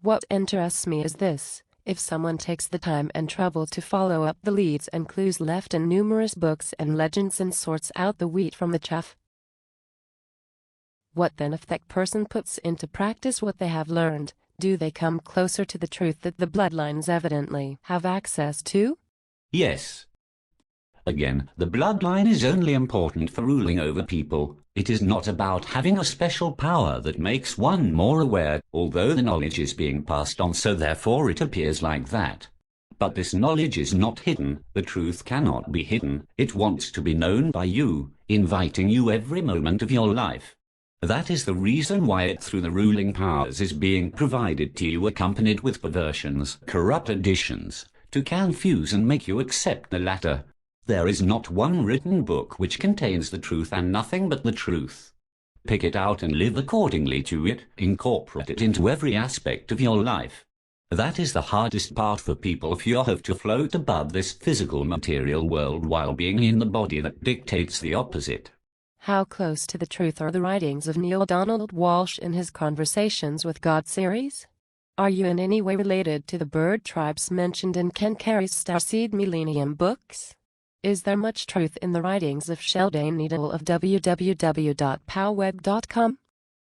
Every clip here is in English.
What interests me is this: if someone takes the time and trouble to follow up the leads and clues left in numerous books and legends and sorts out the wheat from the chaff, what then if that person puts into practice what they have learned? Do they come closer to the truth that the bloodlines evidently have access to? Yes. Again, the bloodline is only important for ruling over people. It is not about having a special power that makes one more aware, although the knowledge is being passed on, so therefore it appears like that. But this knowledge is not hidden. The truth cannot be hidden. It wants to be known by you, inviting you every moment of your life. That is the reason why it through the ruling powers is being provided to you, accompanied with perversions, corrupt additions, to confuse and make you accept the latter. There is not one written book which contains the truth and nothing but the truth. Pick it out and live accordingly to it, incorporate it into every aspect of your life. That is the hardest part for people if you have to float above this physical material world while being in the body that dictates the opposite. How close to the truth are the writings of Neil Donald Walsh in his Conversations with God series? Are you in any way related to the bird tribes mentioned in Ken Carey's Starseed Millennium books? Is there much truth in the writings of Sheldon Needle of www.powweb.com?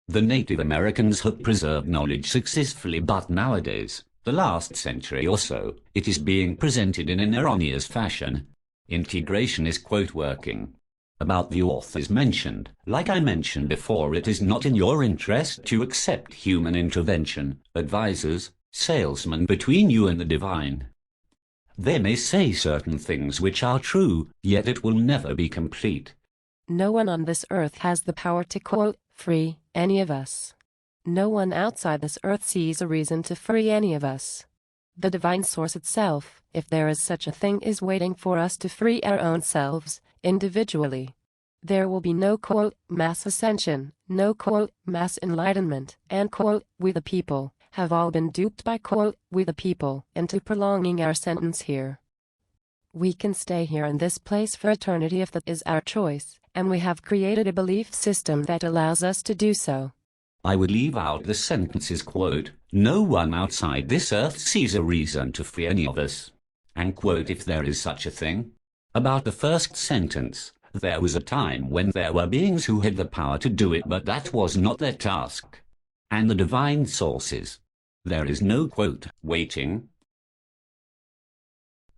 The Native Americans have preserved knowledge successfully, but nowadays, the last century or so, it is being presented in an erroneous fashion. Integration is quote working. About the authors mentioned, like I mentioned before, it is not in your interest to accept human intervention, advisors, salesmen between you and the divine. They may say certain things which are true, yet it will never be complete. No one on this earth has the power to quote, free any of us. No one outside this earth sees a reason to free any of us. The divine source itself, if there is such a thing, is waiting for us to free our own selves, individually. There will be no quote, mass ascension, no quote, mass enlightenment, and quote, we the people have all been duped by quote, we the people into prolonging our sentence here. We can stay here in this place for eternity if that is our choice, and we have created a belief system that allows us to do so. I would leave out the sentences quote, no one outside this earth sees a reason to free any of us, and quote, if there is such a thing. About the first sentence, there was a time when there were beings who had the power to do it, but that was not their task. And the divine sources. There is no quote, waiting,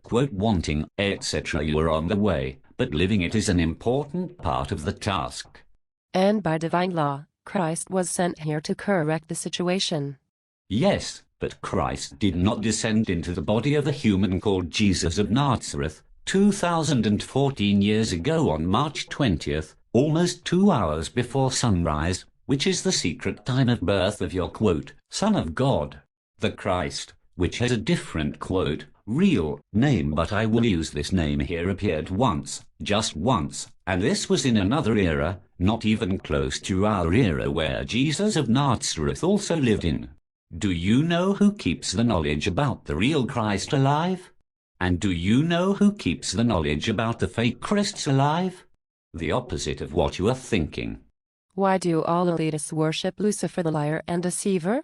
quote, wanting, etc. You are on the way, but living it is an important part of the task. And by divine law, Christ was sent here to correct the situation. Yes, but Christ did not descend into the body of a human called Jesus of Nazareth 2014 years ago on March 20th, almost 2 hours before sunrise, which is the secret time of birth of your quote, Son of God. The Christ, which has a different quote, real name, but I will use this name here, appeared once, just once, and this was in another era, not even close to our era where Jesus of Nazareth also lived in. Do you know who keeps the knowledge about the real Christ alive? And do you know who keeps the knowledge about the fake Christs alive? The opposite of what you are thinking. Why do all elitists worship Lucifer the liar and deceiver?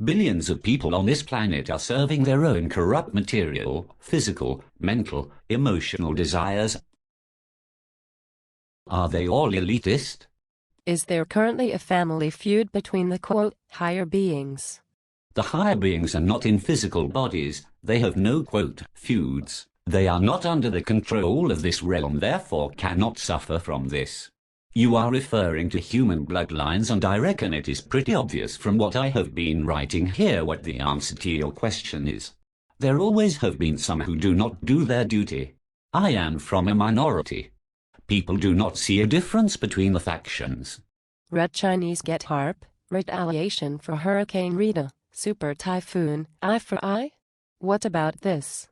Billions of people on this planet are serving their own corrupt material, physical, mental, emotional desires. Are they all elitist? Is there currently a family feud between the quote, higher beings? The higher beings are not in physical bodies. They have no quote, feuds. They are not under the control of this realm, therefore cannot suffer from this. You are referring to human bloodlines, and I reckon it is pretty obvious from what I have been writing here what the answer to your question is. There always have been some who do not do their duty. I am from a minority. People do not see a difference between the factions. Red Chinese get harp, retaliation for Hurricane Rita, super typhoon, eye for eye? What about this?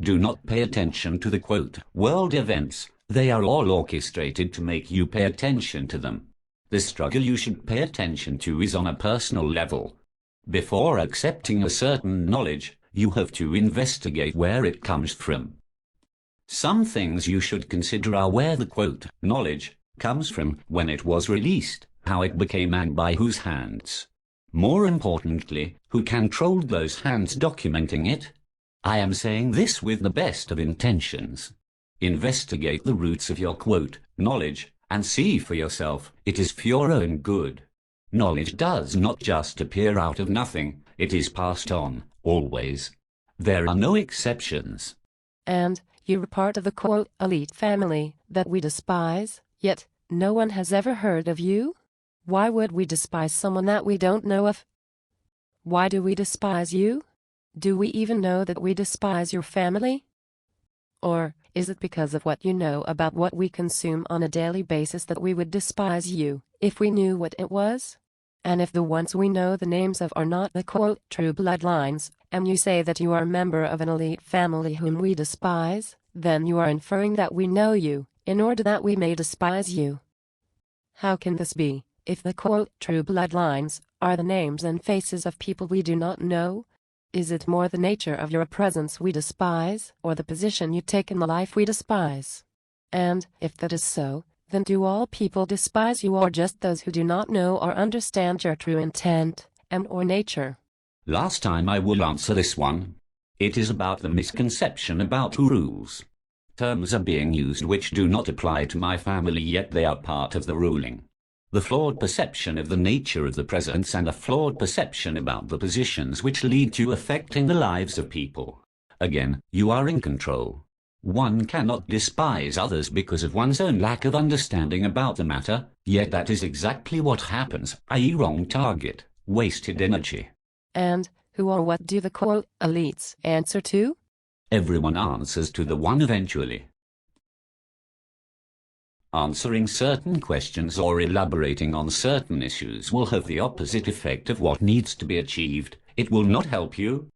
Do not pay attention to the quote, world events. They are all orchestrated to make you pay attention to them. The struggle you should pay attention to is on a personal level. Before accepting a certain knowledge, you have to investigate where it comes from. Some things you should consider are where the quote, knowledge, comes from, when it was released, how it became, and by whose hands. More importantly, who controlled those hands documenting it? I am saying this with the best of intentions. Investigate the roots of your knowledge, and see for yourself, it is for your own good. Knowledge does not just appear out of nothing, it is passed on, always. There are no exceptions. And you were part of the elite family that we despise, yet no one has ever heard of you? Why would we despise someone that we don't know of? Why do we despise you? Do we even know that we despise your family? Or is it because of what you know about what we consume on a daily basis that we would despise you, if we knew what it was? And if the ones we know the names of are not the true bloodlines, and you say that you are a member of an elite family whom we despise, then you are inferring that we know you, in order that we may despise you. How can this be, if the true bloodlines are the names and faces of people we do not know? Is it more the nature of your presence we despise, or the position you take in the life we despise? And, if that is so, then do all people despise you, or just those who do not know or understand your true intent and/or nature? Last time I will answer this one. It is about the misconception about rules. Terms are being used which do not apply to my family, yet they are part of the ruling. The flawed perception of the nature of the presence and a flawed perception about the positions which lead to affecting the lives of people. Again, you are in control. One cannot despise others because of one's own lack of understanding about the matter, yet that is exactly what happens, i.e. wrong target, wasted energy. And who or what do the elites answer to? Everyone answers to the one eventually. Answering certain questions or elaborating on certain issues will have the opposite effect of what needs to be achieved. It will not help you,